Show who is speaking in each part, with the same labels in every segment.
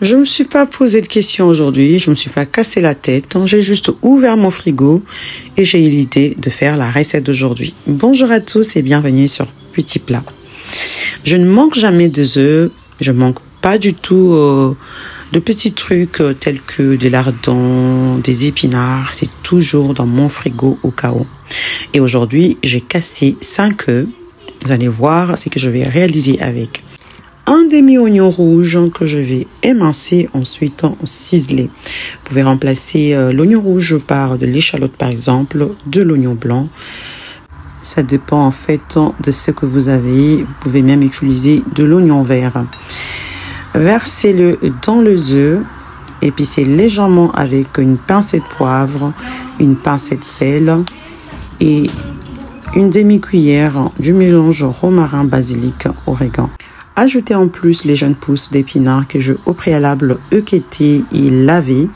Speaker 1: Je ne me suis pas posé de questions aujourd'hui, je ne me suis pas cassé la tête. J'ai juste ouvert mon frigo et j'ai eu l'idée de faire la recette d'aujourd'hui. Bonjour à tous et bienvenue sur Petit Plat. Je ne manque jamais des œufs, je ne manque pas du tout de petits trucs tels que des lardons, des épinards. C'est toujours dans mon frigo au cas où. Et aujourd'hui, j'ai cassé 5 œufs. Vous allez voir ce que je vais réaliser avec. Un demi-oignon rouge que je vais émincer, ensuite ciseler. Vous pouvez remplacer l'oignon rouge par de l'échalote par exemple, de l'oignon blanc. Ça dépend en fait de ce que vous avez. Vous pouvez même utiliser de l'oignon vert. Versez-le dans les œufs, épicez légèrement avec une pincée de poivre, une pincée de sel et une demi-cuillère du mélange romarin, basilic, origan. Ajoutez en plus les jeunes pousses d'épinards que je au préalable équêté et lavé.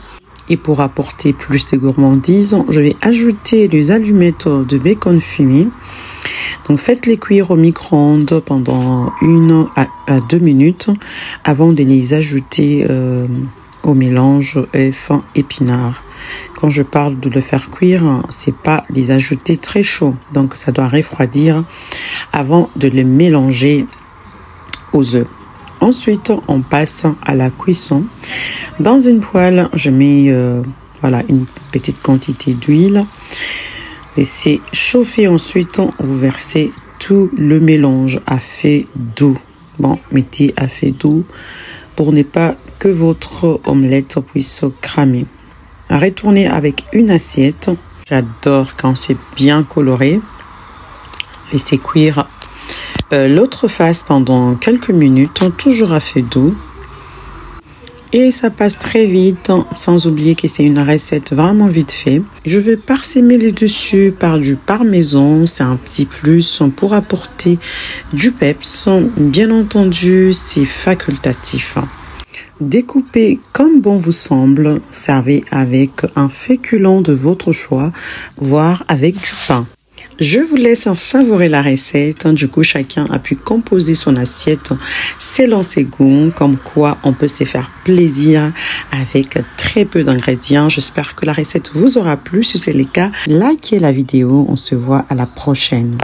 Speaker 1: Et pour apporter plus de gourmandise, je vais ajouter les allumettes de bacon fumé. Donc faites-les cuire au micro-ondes pendant 1 à 2 minutes avant de les ajouter au mélange œufs épinards. Quand je parle de le faire cuire, c'est pas les ajouter très chaud. Donc ça doit refroidir avant de les mélanger aux œufs. Ensuite, on passe à la cuisson. Dans une poêle, je mets voilà, une petite quantité d'huile. Laissez chauffer ensuite, vous versez tout le mélange à feu doux. Bon, mettez à feu doux pour ne pas que votre omelette puisse cramer. Retournez avec une assiette. J'adore quand c'est bien coloré. Laissez cuire l'autre face pendant quelques minutes, toujours à feu doux. Et ça passe très vite, sans oublier que c'est une recette vraiment vite fait. Je vais parsemer les dessus par du parmesan, c'est un petit plus pour apporter du peps. Bien entendu, c'est facultatif. Découpez comme bon vous semble, servez avec un féculent de votre choix, voire avec du pain. Je vous laisse savourer la recette. Du coup, chacun a pu composer son assiette selon ses goûts, comme quoi on peut se faire plaisir avec très peu d'ingrédients. J'espère que la recette vous aura plu. Si c'est le cas, likez la vidéo. On se voit à la prochaine.